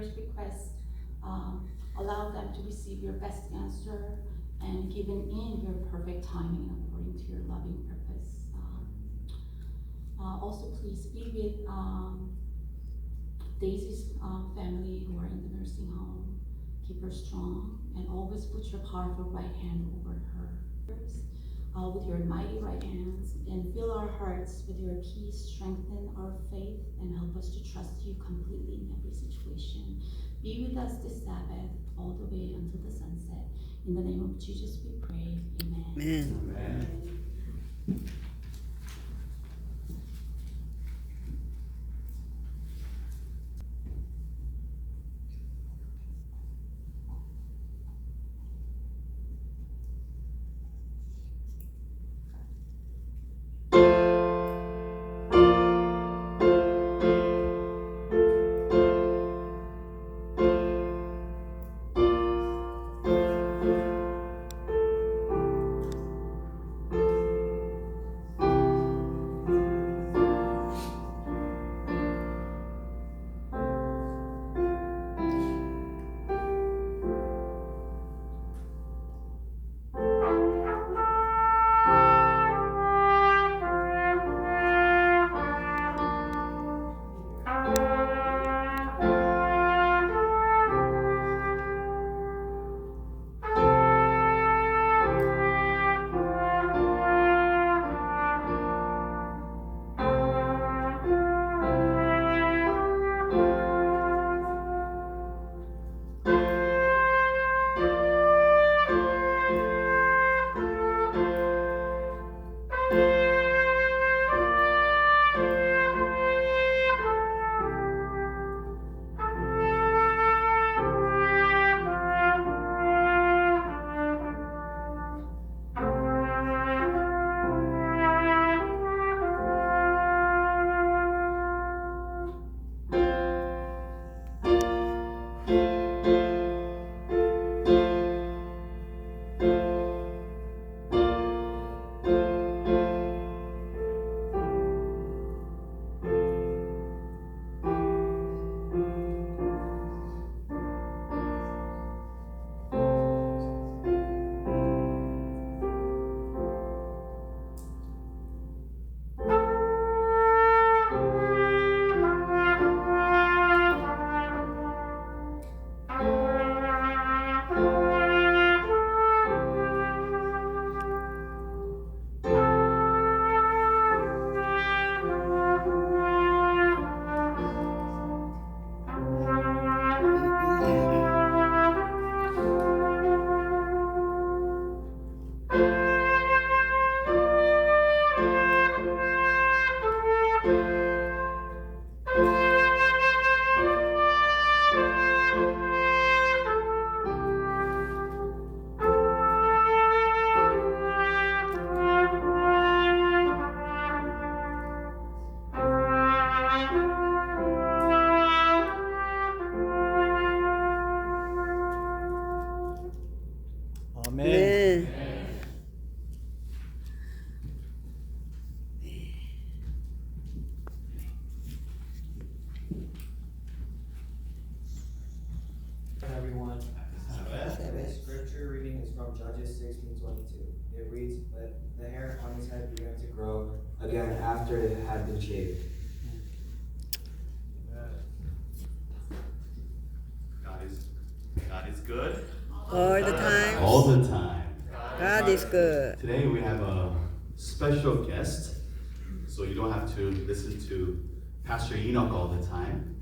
prayers, requests. Allow them to receive your best answer and given in your perfect timing according to your loving purpose. Also, please be with Daisy's family who are in the nursing home. Keep her strong and always put your powerful right hand over her. With your mighty right hands, and fill our hearts with your peace, strengthen our faith, and help us to trust you completely in every situation. Be with us this Sabbath all the way until the sunset. In the name of Jesus we pray. Amen. Amen. Amen. Amen. Everyone. Scripture reading is from Judges 16:22. It reads, "Let the hair on his head began to grow again after it had been shaved." God is good. All the time. All the time. God is good. Today we have a special guest, so you don't have to listen to Pastor Enoch all the time.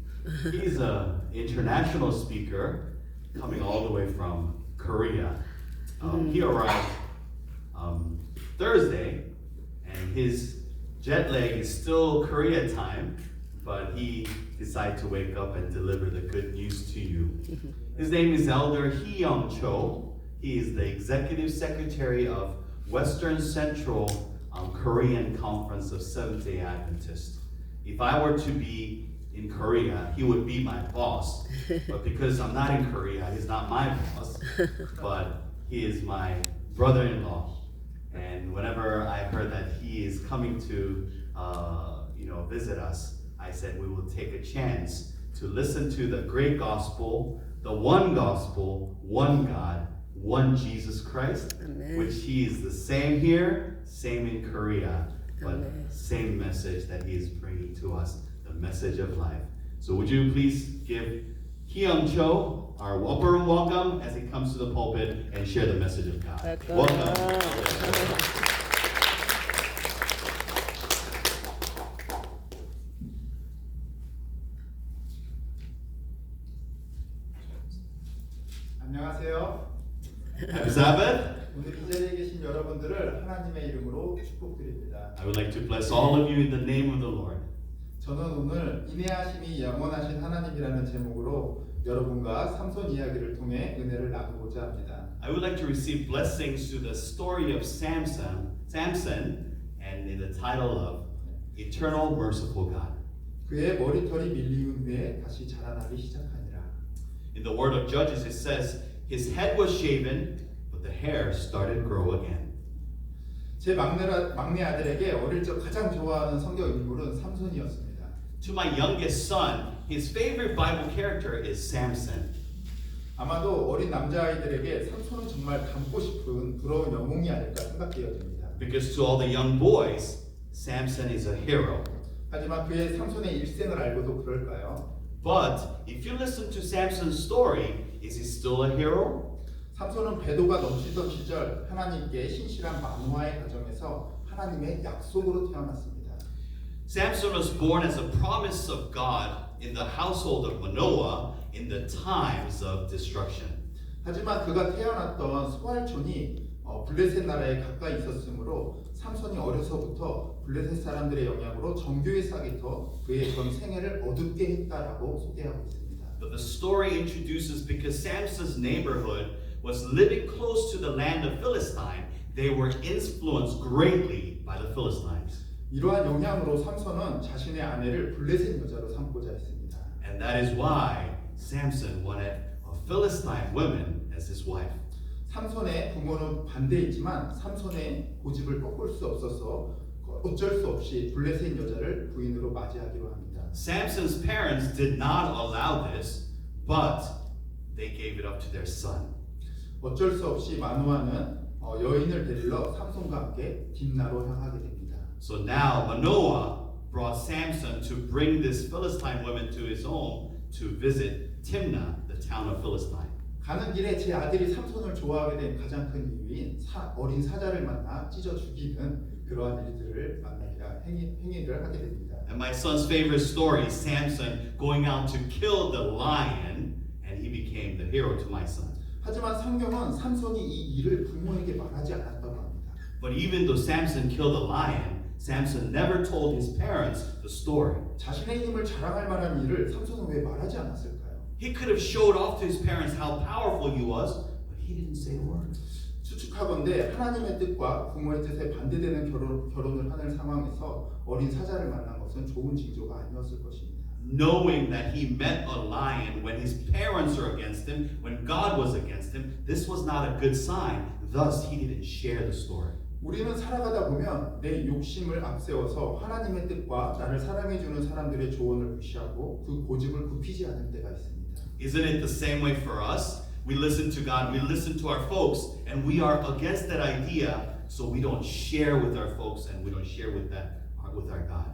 He's an international speaker coming all the way from Korea. He arrived Thursday, and his jet lag is still Korea time, but he decided to wake up and deliver the good news to you. His name is Elder Hee-young Cho. He is the Executive Secretary of Western Central Korean Conference of Seventh-day Adventists. If I were to be in Korea, he would be my boss. But because I'm not in Korea, he's not my boss, but he is my brother-in-law. And whenever I heard that he is coming to visit us, I said we will take a chance to listen to the great gospel, one God, one Jesus Christ, Amen. which He is the same here, same in Korea, but Amen. same message that He is bringing to us, the message of life. So would you please give Hyung Cho our warm welcome as he comes to the pulpit and share the message of God. Welcome. 안녕하세요. Happy Sabbath. 오늘 이 자리에 계신 여러분들을 하나님의 이름으로 축복드립니다. I would like to bless all of you in the name of the Lord. 저는 오늘 인내하심이 영원하신 하나님이라는 제목으로 여러분과 삼손 이야기를 통해 은혜를 나누고자 합니다. I would like to receive blessings through the story of Samson, and in the title of Eternal Merciful God. 그의 머리털이 밀리운 후에 다시 자라나기 시작하니라. In the word of Judges it says, his head was shaven, but the hair started to grow again. 제 막내 아들에게 어릴 적 가장 좋아하는 성경 인물은 삼손이었습니다. To my youngest son, his favorite Bible character is Samson. 아마도 어린 남자아이들에게 삼손은 정말 닮고 싶은 부러운 영웅이 아닐까 생각되어집니다. Because to all the young boys, Samson is a hero. 하지만 그의 삼손의 일생을 알고도 그럴까요? But if you listen to Samson's story, is he still a hero? 삼손은 배도가 넘치던 시절 하나님께 신실한 만화의 가정에서 하나님의 약속으로 태어났습니다. Samson was born as a promise of God in the household of Manoah in the times of destruction. 하지만 그가 태어났던 소알촌이 블레셋 나라에 가까이 있었으므로 삼손이 어려서부터 블레셋 사람들의 영향으로 정교의 싹이 터 그의 전 생애를 어둡게 했다라고 소개하고 있습니다. But the story introduces because Samson's neighborhood was living close to the land of Philistine, they were influenced greatly by the Philistines. 이러한 영향으로 삼손은 자신의 아내를 블레셋 여자로 삼고자 했습니다. And that is why Samson wanted a Philistine woman as his wife. 삼손의 부모는 반대했지만 삼손의 고집을 꺾을 수 없어서 어쩔 수 없이 블레셋 여자를 부인으로 맞이하기로 합니다. Samson's parents did not allow this, but they gave it up to their son. 어쩔 수 없이 마누아는 여인을 데리러 삼손과 함께 딥나로 향하게 됩니다. So now Manoah brought Samson to bring this Philistine woman to his home to visit Timnah, the town of Philistine. 가는 길에 제 아들이 삼손을 좋아하게 된 가장 큰 이유인 어린 사자를 만나 찢어 죽이는 그러한 일들을 행위를 하게 됩니다. And my son's favorite story is Samson going out to kill the lion, and he became the hero to my son. 하지만 성경은 삼손이 이 일을 부모에게 말하지 않았다고 합니다. But even though Samson killed the lion, Samson never told his parents the story. 자신의 힘을 자랑할 만한 일을 삼손은 왜 말하지 않았을까요? He could have showed off to his parents how powerful he was, but he didn't say a word. 추측하건대 하나님의 뜻과 부모의 뜻에 반대되는 결혼을 하는 상황에서 어린 사자를 만난 것은 좋은 징조가 아니었을 것입니다. Knowing that he met a lion when his parents were against him, when God was against him, this was not a good sign. Thus, he didn't share the story. 우리는 살아가다 보면 내 욕심을 앞세워서 하나님의 뜻과 나를 사랑해주는 사람들의 조언을 무시하고 그 고집을 굽히지 않을 때가 있습니다. Isn't it the same way for us? We listen to God, we listen to our folks, and we are against that idea, so we don't share with our folks and we don't share with our God.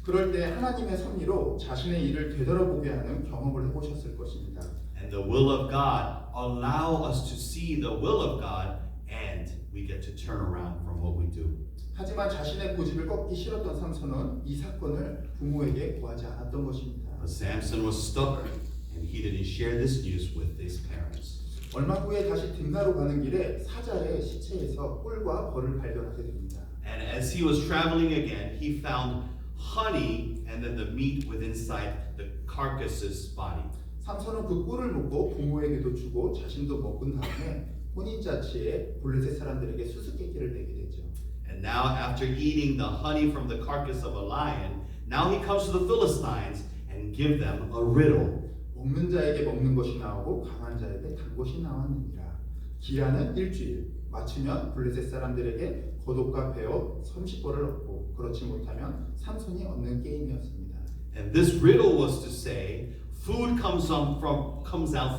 그럴 때 하나님의 섭리로 자신의 일을 되돌아보게 하는 경험을 해보셨을 것입니다. And the will of God allow us to see the will of God, and we get to turn around from what we do. 하지만 자신의 고집을 꺾기 싫었던 삼손은 이 사건을 부모에게 구하지 않았던 것입니다. But Samson was stubborn, and he didn't share this news with his parents. 얼마 후에 다시 딥나로 가는 길에 사자의 시체에서 꿀과 벌을 발견하게 됩니다. And as he was traveling again, he found honey and then the meat within inside the carcass's body. 삼손은 그 꿀을 먹고 부모에게도 주고 자신도 먹은 다음에 혼인잔치에 블레셋 사람들에게 수수께끼를 내게 되죠. And now after eating the honey from the carcass of a lion, now he comes to the Philistines and give them a riddle. 먹는 자에게 먹는 것이 나오고 강한 자에게 단 것이 나왔느니라. 기한은 일주일. 맞추면 블레셋 사람들에게 겉옷과 베옷 30벌을 얻고 그렇지 못하면 삼손이 얻는 게임이었습니다. And this riddle was to say, food comes out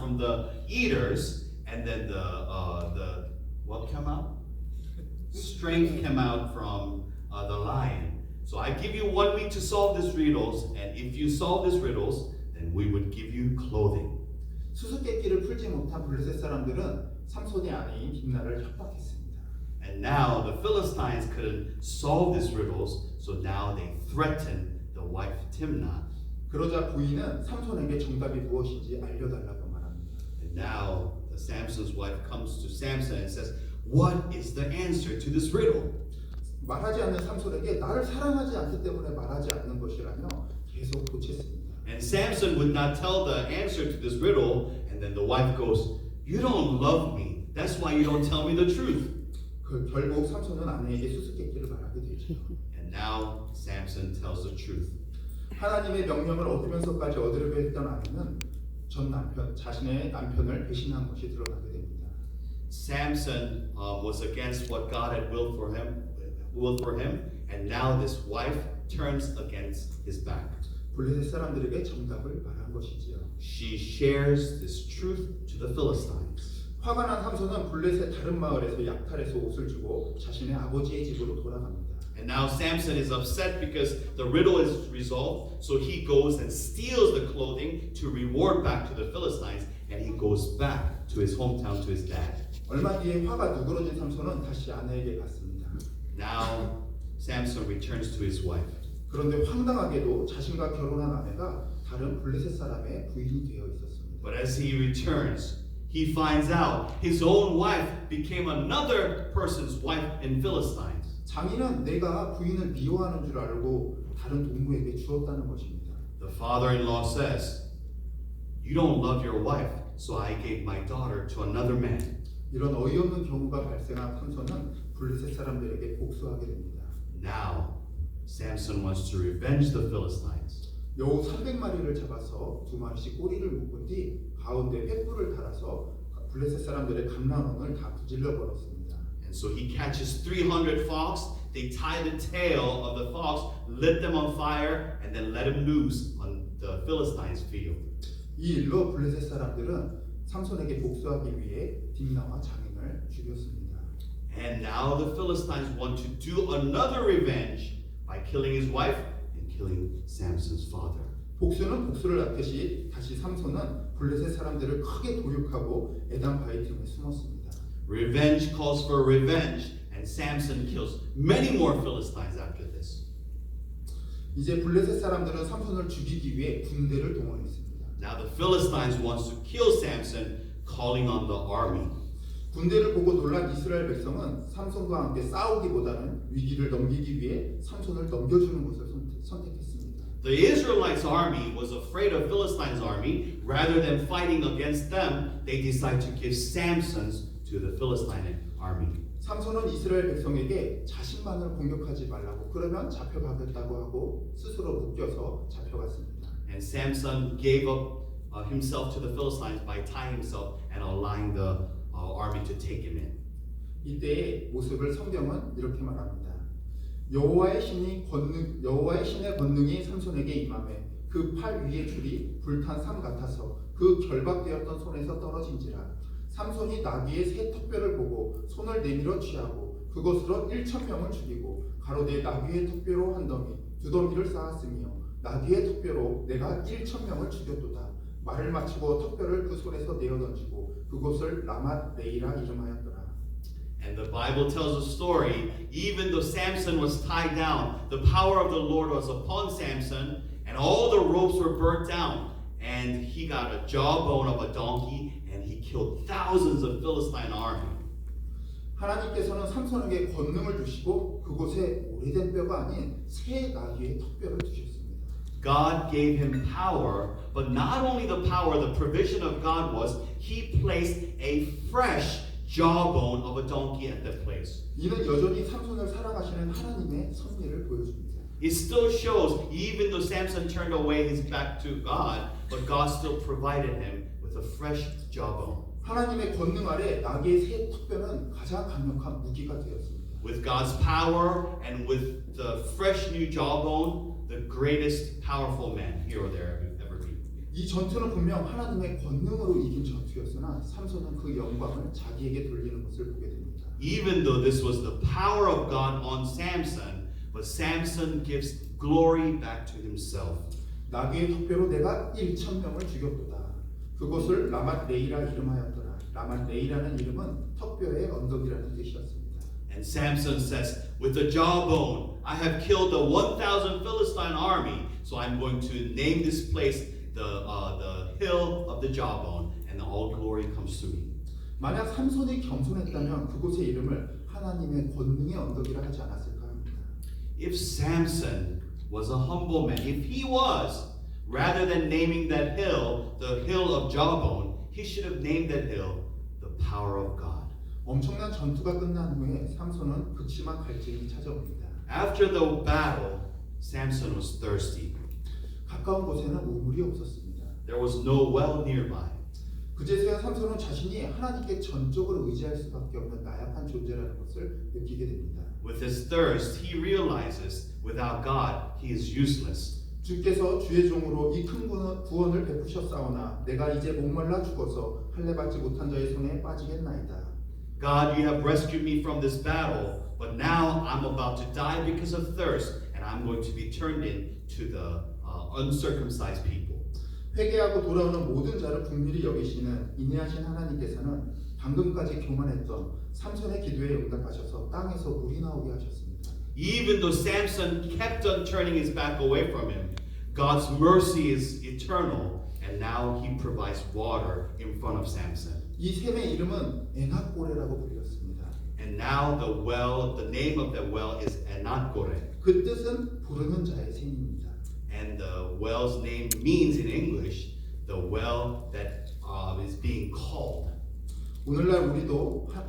from the eaters, and then the what came out? Strength came out from the lion. So I give you 1 week to solve these riddles, and if you solve these riddles, then we would give you clothing. 수수께끼를 풀지 못한 블레셋 사람들은 삼손의 아내인 딥나를 협박했습니다. And now the Philistines couldn't solve these riddles, so now they threatened the wife Timnah. 그러자 부인은 삼손에게 정답이 무엇인지 알려달라고 말합니다. And now the Samson's wife comes to Samson and says, "What is the answer to this riddle?" 말하지 않는 삼손에게 나를 사랑하지 않기 때문에 말하지 않는 것이라며 계속 고쳤습니다. And Samson would not tell the answer to this riddle, and then the wife goes, "You don't love me. That's why you don't tell me the truth." 결국 삼손은 아내에게 수수께끼를 말하게 되죠. And now Samson tells the truth. 하나님의 명령을 얻으면서까지 얻으려고 했던 아내는 자신의 남편을 배신한 것이 드러나게 됩니다. Samson was against what God had willed for him, and now this wife turns against his back. 블레셋 사람들에게 정답을 말한 것이지요. She shares this truth to the Philistines. 화가 난 삼손은 블레셋 다른 마을에서 약탈해서 옷을 주고 자신의 아버지의 집으로 돌아갑니다. And now Samson is upset because the riddle is resolved, so he goes and steals the clothing to reward back to the Philistines, and he goes back to his hometown to his dad. 얼마 뒤에 화가 누그러진 삼손은 다시 아내에게 갔습니다. Now Samson returns to his wife. 그런데 황당하게도 자신과 결혼한 아내가 다른 블레셋 사람의 부인이 되어 있었습니다. But as he returns, he finds out his own wife became another person's wife in Philistines. 장인은 내가 부인을 미워하는 줄 알고 다른 동무에게 주었다는 것입니다. The father-in-law says, "You don't love your wife, so I gave my daughter to another man." 이런 어이없는 경우가 발생한 삼손은 블레셋 사람들에게 복수하게 됩니다. Now, Samson wants to revenge the Philistines. 여우 300마리를 잡아서 2마리씩 꼬리를 묶은 뒤 가운데 횃불을 달아서 블레셋 사람들의 감람원을 다 부질러 버렸습니다. And so he catches 300 fox, they tie the tail of the fox, lit them on fire, and then let him loose on the Philistines' field. 이 일로 블레셋 사람들은 삼손에게 복수하기 위해 딥나와 장인을 죽였습니다. And now the Philistines want to do another revenge by killing his wife and killing Samson's father. 복수는 복수를 낳듯이 다시 삼손은 블레셋 사람들을 크게 도륙하고 에단 바위 틈에 숨었습니다. Revenge calls for revenge, and Samson kills many more Philistines after this. 이제 블레셋 사람들은 삼손을 죽이기 위해 군대를 동원했습니다. Now the Philistines wants to kill Samson, calling on the army. 군대를 보고 놀란 이스라엘 백성은 삼손과 함께 싸우기보다는 위기를 넘기기 위해 삼손을 넘겨주는 것을 선택했습니다. The Israelites' army was afraid of Philistines' army. Rather than fighting against them, they decide to give Samson's to the Philistine army. 삼손은 이스라엘 백성에게 자신만을 공격하지 말라고 그러면 잡혀가겠다고 하고 스스로 묶여서 잡혀갔습니다. And Samson gave up himself to the Philistines by tying himself and allowing the army to take him in. 이때의 모습을 성경은 이렇게 말합니다. 여호와의 신의 권능이 삼손에게 임하매 그 팔 위의 줄이 불탄 삼 같아서 그 결박되었던 손에서 떨어진지라. 삼손이 나귀의 세 턱뼈를 보고 손을 내밀어 취하고 그것으로 1,000명을 죽이고 가로되 나귀의 턱뼈로 한 더미 두 더미를 쌓았으며 나귀의 턱뼈로 내가 1,000명을 죽였도다. 말을 마치고 턱뼈를 그 손에서 내어 던지고 그곳을 라맛 레이라 이름하였더라. And the Bible tells a story, even though Samson was tied down, the power of the Lord was upon Samson, and all the ropes were burnt down, and he got a jawbone of a donkey, and he killed thousands of Philistine army. 하나님께서는 삼손에게 권능을 주시고 그곳에 오래된 뼈가 아닌 새 나귀의 턱뼈를 주셨습니다. God gave him power, but not only the power, the provision of God was he placed a fresh jawbone of a donkey at that place. 이는 여전히 삼손을 사랑하시는 하나님의 섭리를 보여줍니다. It still shows, even though Samson turned away his back to God, but God still provided him with a fresh jawbone. 하나님의 권능 아래 나귀의 새 턱뼈는 가장 강력한 무기가 되었습니다. With God's power and with the fresh new jawbone, the greatest powerful man here or there ever be. 이 이 전투는 분명 하나님의 권능으로 이긴 전투였으나 삼손은 그 영광을 자기에게 돌리는 것을 보게 됩니다. Even though this was the power of God on Samson, but Samson gives glory back to himself. 나귀의 턱뼈로 내가 1,000명을 죽였도다. 그것을 라맛 레이라 이름하였더라. 라맛 레이라는 이름은 턱뼈의 언덕이라는 뜻이었습니다. And Samson says, with the jawbone, I have killed the 1,000 Philistine army, so I'm going to name this place the hill of the jawbone, and all glory comes to me. 만약 삼손이 겸손했다면 그곳의 이름을 하나님의 권능의 언덕이라 하지 않았을까 합니다. If Samson was a humble man, if he was, rather than naming that hill the hill of jawbone, he should have named that hill the power of God. 엄청난 전투가 끝난 후에 삼손은 극심한 갈증이 찾아옵니다. After the battle, Samson was thirsty. 가까운 곳에는 우물이 없었습니다. There was no well nearby. 그제서야 삼손은 자신이 하나님께 전적으로 의지할 수밖에 없는 나약한 존재라는 것을 느끼게 됩니다. With his thirst, he realizes without God, he is useless. 주께서 주의 종으로 이 큰 구원을 베푸셨사오나 내가 이제 목말라 죽어서 할례 받지 못한 자의 손에 빠지겠나이다. God, you have rescued me from this battle, but now I'm about to die because of thirst, and I'm going to be turned into the uncircumcised people. 회개하고 돌아오는 모든 자를 긍휼히 여기시는 인내하신 하나님께서는 방금까지 교만했던 삼손의 기도에 응답하셔서 땅에서 물이 나오게 하셨습니다. Even though Samson kept on turning his back away from him, God's mercy is eternal, and now he provides water in front of Samson. 이 샘의 이름은 에낙고레라고 불렸습니다. And now the name of the well is Enakore. 그 뜻은 부르는 자의 샘입니다. And the well's name means in English, the well that is being called. 오늘날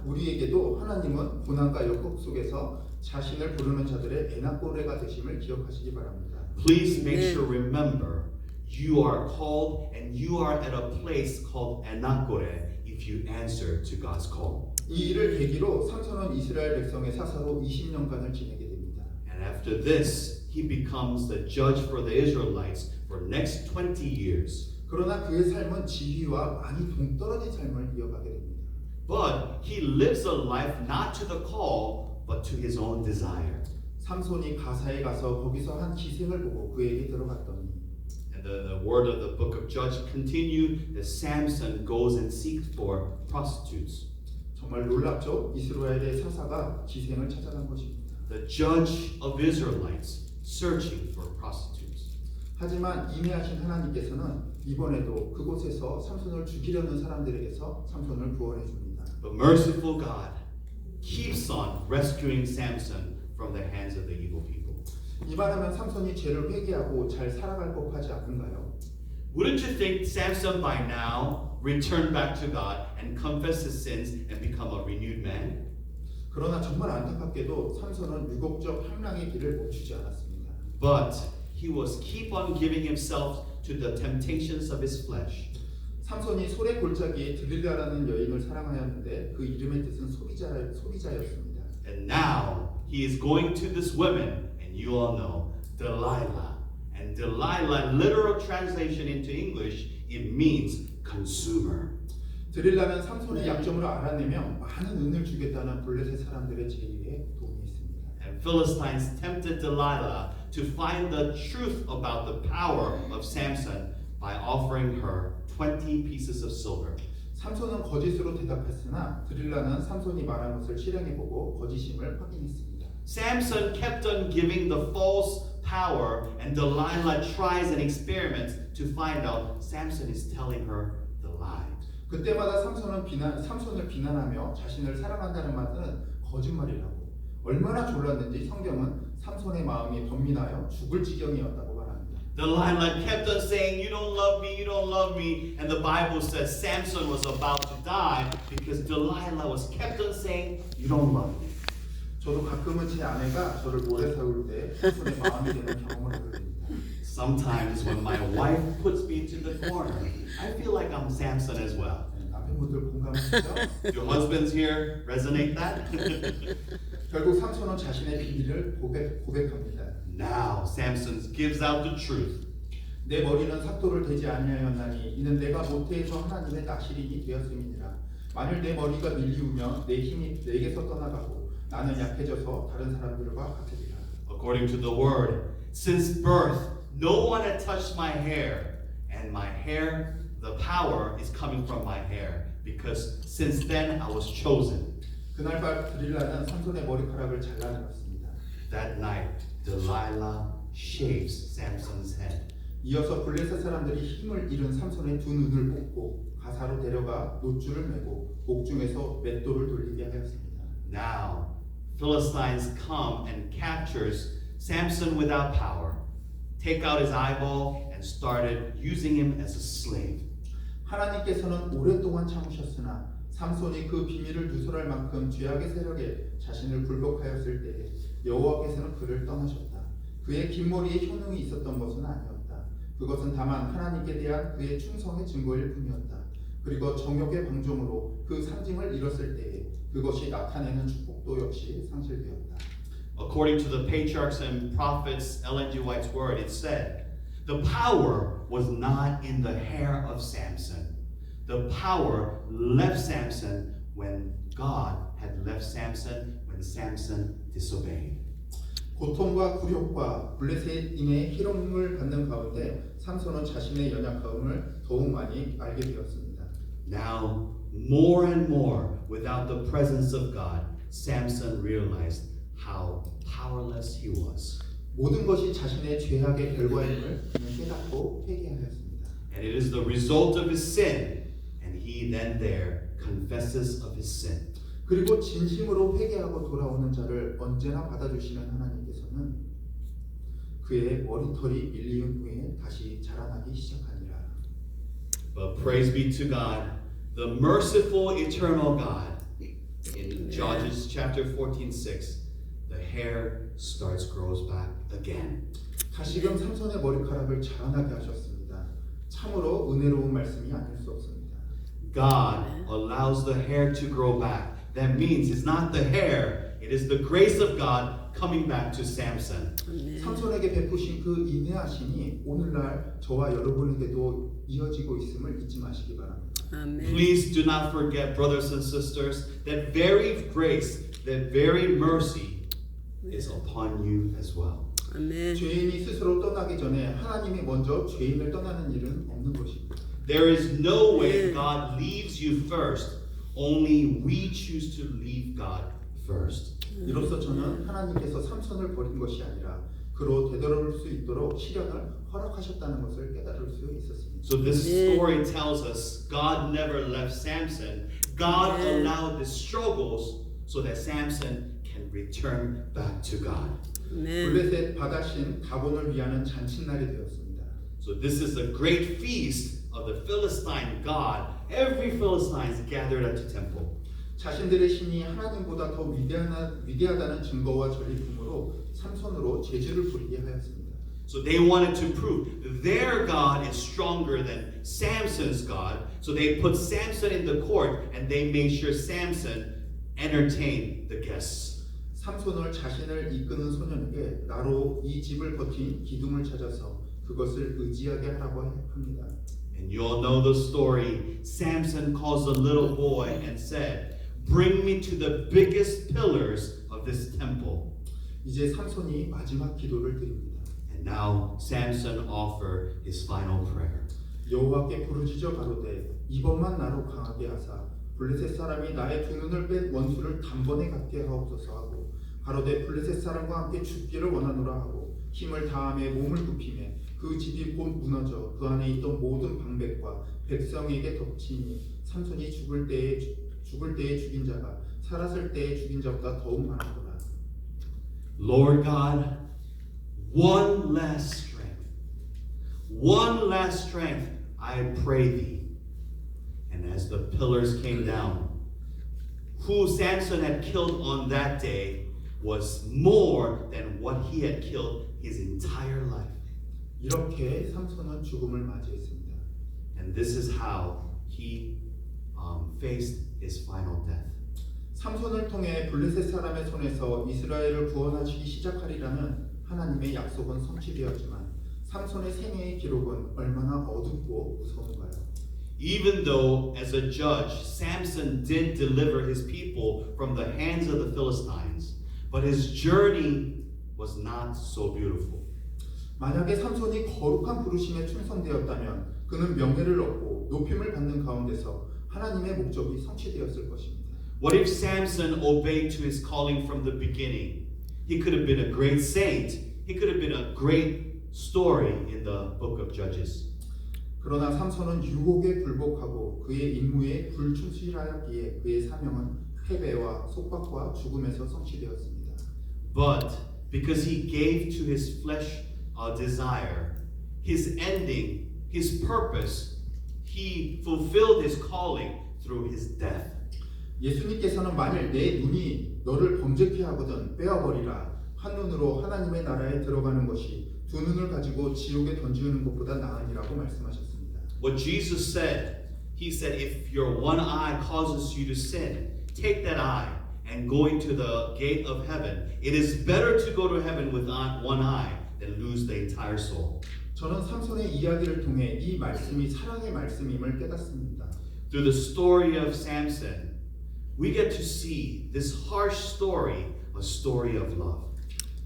우리에게도 하나님은 고난과 역국 속에서 자신을 부르는 자들의 에낙고레가 되심을 기억하시기 바랍니다. Please make sure remember you are called and you are at a place called Enakore if you answer to God's call. 이 일을 계기로 삼손은 이스라엘 백성의 사사로 20년간을 지내게 됩니다. And after this, he becomes the judge for the Israelites for next 20 years. 그러나 그의 삶은 지위와 많이 동떨어진 삶을 이어가게 됩니다. But he lives a life not to the call, but to his own desire. 삼손이 가사에 가서 거기서 한 기생을 보고 그에게 들어갔더니 And the word of the book of Judges continue that Samson goes and seeks for prostitutes. 정말 놀랍죠? 이스라엘의 사사가 기생을 찾아간 것입니다. The judge of Israelites searching for prostitutes. 하지만 인내하신 하나님께서는 이번에도 그곳에서 삼손을 죽이려는 사람들에게서 삼손을 구원해 줍니다. The merciful God keeps on rescuing Samson from the hands of the evil people. 이만하면 삼손이 죄를 회개하고 잘 살아갈 법하지 않은가요? Wouldn't you think Samson by now returned back to God and confess his sins and become a renewed man? 그러나 정말 안타깝게도 삼손은 유곡적 향락의 길을 멈추지 않았습니다. But he was keep on giving himself to the temptations of his flesh. 삼손이 소래 골짜기에 들릴라라는 여인을 사랑하였는데 그 이름의 뜻은 소비자였습니다. And now he is going to this woman, and you all know, Delilah. And Delilah, literal translation into English, it means consumer. 드릴라는 삼손의 약점을 알아내며 많은 은을 주겠다는 블레셋 사람들의 제의에 동의했습니다. And Philistines tempted Delilah to find the truth about the power of Samson by offering her 20 pieces of silver. 삼손은 거짓으로 대답했으나 드릴라는 삼손이 말한 것을 실행해보고 거짓임을 확인했습니다. Samson kept on giving the false power, and Delilah tries and experiments to find out Samson is telling her the lie. 그때마다 삼손을 비난하며 자신을 사랑한다는 말은 거짓말이라고. 얼마나 졸랐는지 성경은 삼손의 마음이 번민하여 죽을 지경이었다고 말합니다. Delilah kept on saying, you don't love me, you don't love me. And the Bible says Samson was about to die because Delilah was kept on saying, you don't love me. 저도 가끔은 제 아내가 저를 모래 세울 때 삼손의 마음이 되는 경험을 하게 됩니다. Sometimes when my wife puts me into the corner, I feel like I'm Samson as well. 남편분들 공감하시죠? Your husbands here resonate that? 결국 삼손은 자신의 비밀을 고백합니다. Now Samson gives out the truth. 내 머리는 삭도를 대지 아니하였나니 이는 내가 모태에서 하나님의 나시린이 되었음이니라. 만일 내 머리가 밀리우면 내 힘이 내게서 떠나가고 나는 약해져서 다른 사람들과 같으리라. According to the word, since birth, no one had touched my hair, and my hair, the power is coming from my hair, because since then I was chosen. 그날 밤 드릴라는 삼손의 머리카락을 잘라내었습니다. That night, Delilah shaves Samson's head. 이어서 블레셋 사람들이 힘을 잃은 삼손의 두 눈을 뽑고 가사로 데려가 노줄을 매고 목중에서 맷돌을 돌리게 하였습니다. Now, Philistines come and captures Samson without power, take out his eyeball, and started using him as a slave. 하나님께서는 오랫동안 참으셨으나 삼손이 그 비밀을 누설할 만큼 죄악의 세력에 자신을 굴복하였을 때에 여호와께서는 그를 떠나셨다. 그의 긴 머리에 효능이 있었던 것은 아니었다. 그것은 다만 하나님께 대한 그의 충성의 증거일 뿐이었다. 그리고 정욕의 방종으로 그 상징을 잃었을 때에 그것이 나타내는 축복도 역시 상실되었다. According to the patriarchs and prophets, Ellen G. White's word, it said, the power was not in the hair of Samson. The power left Samson when God had left Samson, when Samson disobeyed. 고통과 굴욕과 블레셋인의 희롱을 받는 가운데 삼손은 자신의 연약함을 더욱 많이 알게 되었습니다. Now, more and more, without the presence of God, Samson realized how powerless he was. 모든 것이 자신의 죄악의 결과임을 그는 깨닫고 회개하였습니다. And it is the result of his sin. And he then there confesses of his sin. 그리고 진심으로 회개하고 돌아오는 자를 언제나 받아주시는 하나님께서는 그의 머리털이 밀리운 후에 다시 자라나기 시작하니라. But praise be to God, the merciful eternal God. In Judges chapter 14:6, the hair grows back again. 다시금 삼손의 머리카락을 자라나게 하셨습니다. 참으로 은혜로운 말씀이 아닐 수 없습니다. God allows the hair to grow back. That means it's not the hair, it is the grace of God coming back to Samson. 삼손에게 베푸신 그 인내하심이 오늘날 저와 여러분에게도 이어지고 있음을 잊지 마시기 바랍니다. 아멘. Please do not forget, brothers and sisters, that very grace, that very mercy is upon you as well. 아멘. 죄인이 스스로 떠나기 전에 하나님이 먼저 죄인을 떠나는 일은 없는 것입니다. There is no way God leaves you first. Only we choose to leave God first. 이로써 저는 하나님께서 삼손을 버린 것이 아니라 그로 되돌아올 수 있도록 시련을 허락하셨다는 것을 깨달을 수 있었습니다. So this story tells us God never left Samson. God allowed the struggles so that Samson can return back to God. 아멘. 블레셋 바다신 다곤을 위하는 잔칫날이 되었습니다. So this is a great feast of the Philistine God. Every Philistine is gathered at the temple. 자신들의 신이 하나님보다 더 위대하다는 증거와 전리품으로 삼손으로 제주를 부리게 하였습니다. So they wanted to prove their God is stronger than Samson's God. So they put Samson in the court and they made sure Samson entertained the guests. 삼손을 자신을 이끄는 소년에게 나로 이 집을 버틴 기둥을 찾아서 그것을 의지하게 하라고 합니다. And you all know the story. Samson calls the little boy and said, "Bring me to the biggest pillars of this temple." 이제 삼손이 마지막 기도를 드립니다. And now Samson offered his final prayer. 여호와께 부르짖어 가로되 이번만 나로 강하게 하사 블레셋 사람이 나의 두 눈을 뺀 원수를 단번에 갖게 하옵소서 하고 가로되 블레셋 사람과 함께 죽기를 원하노라 하고 힘을 다함에 몸을 굽히매 그 집이 곧 무너져 그 안에 있던 모든 방백과 백성에게 덮치니 삼손이 죽을 때에 죽인 자가 살았을 때에 죽인 자보다 더욱 많았더라. Lord God, one last strength, I pray thee. And as the pillars came down, who Samson had killed on that day was more than what he had killed his entire life. 이렇게 삼손은 죽음을 맞이했습니다. And this is how he faced his final death. 삼손을 통해 블레셋 사람의 손에서 이스라엘을 구원하시기 시작하리라는 하나님의 약속은 성취되었지만 삼손의 생애의 기록은 얼마나 어둡고 무서운가요? Even though, as a judge, Samson did deliver his people from the hands of the Philistines, but his journey was not so beautiful. 만약에 삼손이 거룩한 부르심에 충성되었다면 그는 명예를 얻고 높임을 받는 가운데서 하나님의 목적이 성취되었을 것입니다. What if Samson obeyed to his calling from the beginning? He could have been a great saint. He could have been a great story in the book of Judges. 그러나 삼손은 유혹에 굴복하고 그의 임무에 불충실하였기에 그의 사명은 패배와 속박과 죽음에서 성취되었습니다. But because he gave to his flesh desire, his ending, his purpose, he fulfilled his calling through his death. 예수님께서는 만일 내 눈이 너를 범죄케 하거든 빼어버리라. 한 눈으로 하나님의 나라에 들어가는 것이 두 눈을 가지고 지옥에 던지는 것보다 나으니라고 말씀하셨습니다. What Jesus said, he said, if your one eye causes you to sin, take that eye and go into the gate of heaven. It is better to go to heaven with one eye than lose the entire soul. 저는 삼손의 이야기를 통해 이 말씀이 사랑의 말씀임을 깨닫습니다. Through the story of Samson, we get to see this harsh story, a story of love.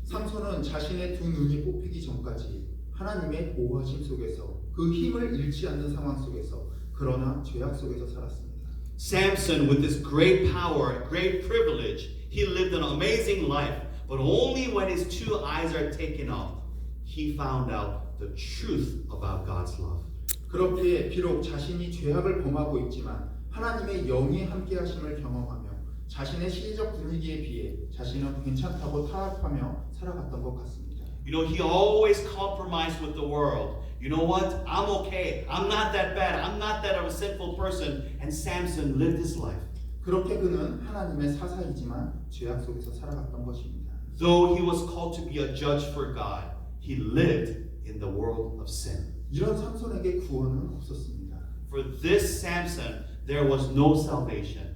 삼손은 자신의 두 눈이 뽑히기 전까지 하나님의 보호하심 속에서 그 힘을 잃지 않는 상황 속에서 그러나 죄악 속에서 살았습니다. Samson, with his great power, great privilege, he lived an amazing life. But only when his two eyes are taken off, he found out the truth about God's love. 그렇기에 비록 자신이 죄악을 범하고 있지만 하나님의 영이 함께하심을 경험하며 자신의 시대적 분위기에 비해 자신은 괜찮다고 타협하며 살아갔던 것 같습니다. You know, he always compromised with the world. You know what? I'm okay. I'm not that bad. I'm not that of a sinful person. And Samson lived his life. 그렇게 그는 하나님의 사사이지만 죄악 속에서 살아갔던 것입니다. Though he was called to be a judge for God, he lived in the world of sin. 이런 삼손에게 구원은 없었습니다. For this Samson, there was no salvation.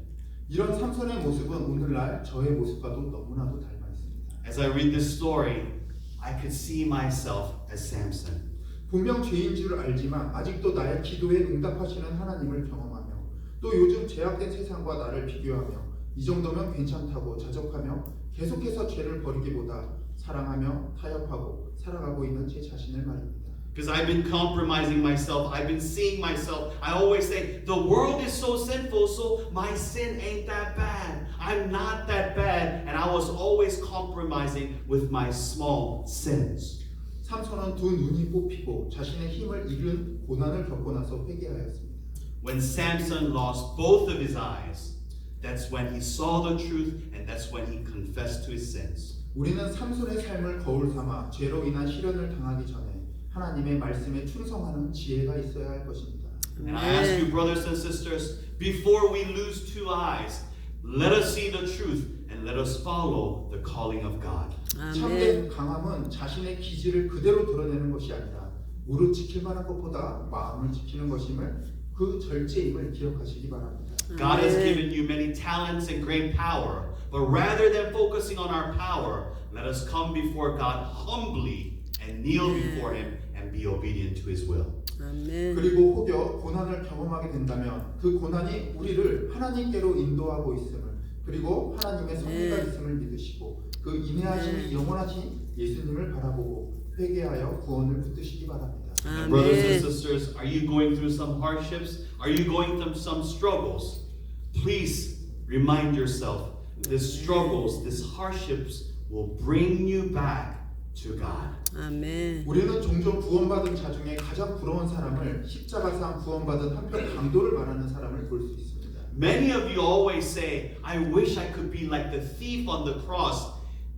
이런 삼손의 모습은 오늘날 저의 모습과도 너무나도 닮아 있습니다. As I read this story, I could see myself as Samson. 분명 죄인 줄 알지만 아직도 나의 기도에 응답하시는 하나님을 경험하며 또 요즘 죄악된 세상과 나를 비교하며 이 정도면 괜찮다고 자족하며 계속해서 죄를 버리기보다 사랑하며 타협하고 살아가고 있는 제 자신을 말입니다. Because I've been compromising myself. I've been seeing myself. I always say, the world is so sinful, so my sin ain't that bad. I'm not that bad. And I was always compromising with my small sins. 삼손은 두 눈이 뽑히고 자신의 힘을 잃은 고난을 겪고 나서 회개하였습니다. When Samson lost both of his eyes, that's when he saw the truth and that's when he confessed to his sins. 우리는 삼손의 삶을 거울 삼아 죄로 인한 시련을 당하기 전에 하나님의 말씀에 충성하는 지혜가 있어야 할 것입니다. And I ask you, brothers and sisters, before we lose two eyes, let us see the truth and let us follow the calling of God. 참된 아멘. 강함은 자신의 기질을 그대로 드러내는 것이 아니라 무릇 지킬 만한 것보다 마음을 지키는 것임을 그 절제임을 기억하시기 바랍니다. God has given you many talents and great power, but rather than focusing on our power, let us come before God humbly and kneel before Him and be obedient to His will. 아멘. 그리고 혹여 고난을 경험하게 된다면 그 고난이 우리를 하나님께로 인도하고 있음을 그리고 하나님의 섭리가 있음을 믿으시고 그 인내하심이 영원하신 예수님을 바라보고 회개하여 구원을 붙드시기 바랍니다. And brothers and 아멘. sisters, are you going through some hardships? Are you going through some struggles? Please remind yourself, these struggles, these hardships will bring you back to God. 아멘. 우리는 종종 구원받은 자 중에 가장 부러운 사람을 십자가상 구원받은 한편 강도를 말하는 사람을 볼 수 있습니다. Many of you always say, I wish I could be like the thief on the cross.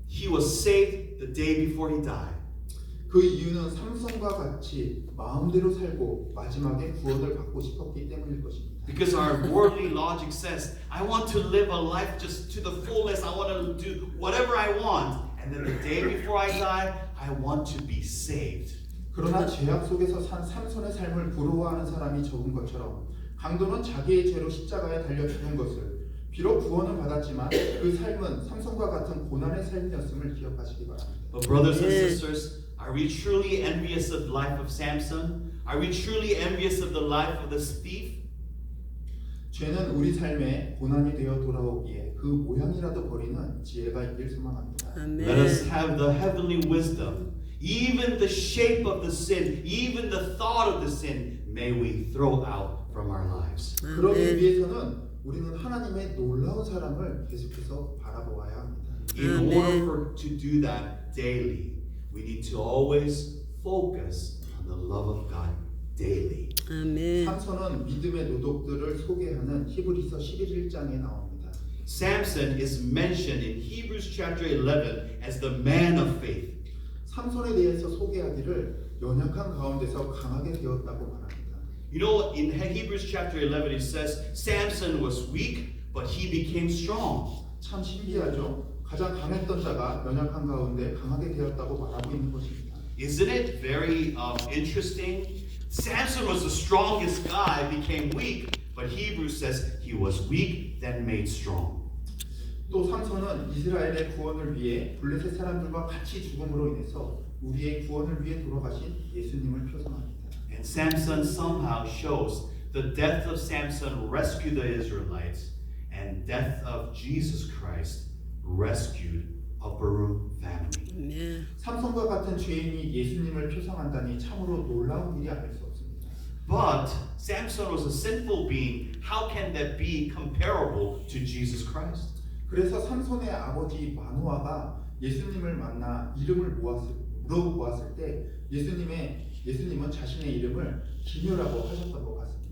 He was saved the day before he died. 그 이유는 삼손과 같이 마음대로 살고 마지막에 구원을 받고 싶었기 때문일 것입니다. Because our worldly logic says, I want to live a life just to the fullest. I want to do whatever I want. And then the day before I die, I want to be saved. 그러나 죄악 속에서 산 삼손의 삶을 부러워하는 사람이 적은 것처럼 강도는 자기의 죄로 십자가에 달려 죽은 것을 비록 구원을 받았지만 그 삶은 삼손과 같은 고난의 삶이었음을 기억하시기 바랍니다. But brothers and sisters, Are we truly envious of the life of Samson? Are we truly envious of the life of this thief? 죄는 우리 삶에 고난이 되어 돌아오기에 그 모양이라도 버리는 지혜가 있길 소망합니다. Let us 아멘. have the heavenly wisdom. Even the shape of the sin, even the thought of the sin, may we throw out from our lives. 그러기 아멘. 위해서는 우리는 하나님의 놀라운 사랑을 계속해서 바라보아야 합니다. In Amen. order for to do that daily, we need to always focus on the love of God daily. 아멘. 삼손은 믿음의 도덕들을 소개하는 히브리서 11장에 나옵니다. Samson is mentioned in Hebrews chapter 11 as the man of faith. 삼손에 대해서 소개하기를 연약한 가운데서 강하게 되었다고 말합니다. You know, in Hebrews chapter 11 it says Samson was weak, but he became strong. 참 신기하죠? 가장 강했던 자가 연약한 가운데 강하게 되었다고 말하고 있는 것입니다. Isn't it very interesting? Samson was the strongest guy, became weak, but Hebrews says he was weak, then made strong. 또 삼손은 이스라엘의 구원을 위해 블레셋 사람들과 같이 죽음으로 인해서 우리의 구원을 위해 돌아가신 예수님을 표상합니다. And Samson somehow shows the death of Samson rescued the Israelites, and death of Jesus Christ rescued Upper Room family. 아멘. 삼손과 같은 죄인이 예수님을 표상한다니 참으로 놀라운 일이 아닐 수 없습니다. But Samson was a sinful being. How can that be comparable to Jesus Christ? 그래서 삼손의 아버지 마노아가 예수님을 만나 이름을 물어보았을 때 예수님은 자신의 이름을 기묘라고 하셨던 것 같습니다.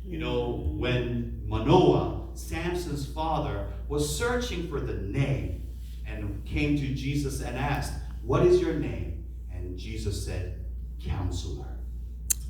You know, when Manoah, Samson's father, was searching for the name and came to Jesus and asked, "What is your name?" And Jesus said, "Counselor."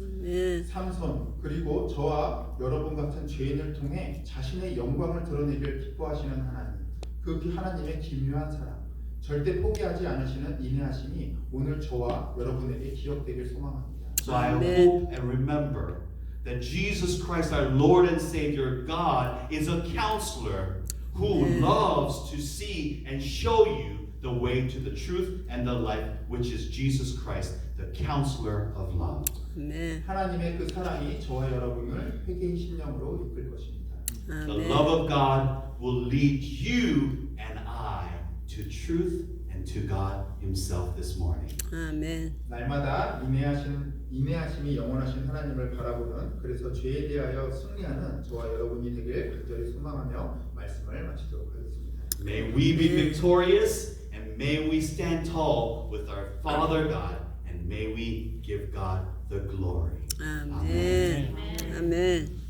아멘. 삼손 그리고 저와 여러분 같은 죄인을 통해 자신의 영광을 드러내길 기뻐하시는 하나님, 그 하나님의 기묘한 사랑, 절대 포기하지 않으시는 인내하심이 오늘 저와 여러분에게 기억되길 소망합니다. So I Amen. hope and remember that Jesus Christ, our Lord and Savior, God, is a counselor who Amen. loves to see and show you the way to the truth and the life, which is Jesus Christ, the counselor of love. 아멘. 하나님의 그 사랑이 저와 여러분을 회개의 심령으로 이끌 것입니다. The 아멘. love of God will lead you and I to truth and to God Himself this morning. 아멘. 날마다 인내하심이 영원하신 하나님을 바라보는 그래서 죄에 대하여 승리하는 저와 여러분이 되길 간절히 소망하며 말씀을 마치도록 하겠습니다. May we be victorious and may we stand tall with our Father God and may we give God the glory. 아멘. 아멘.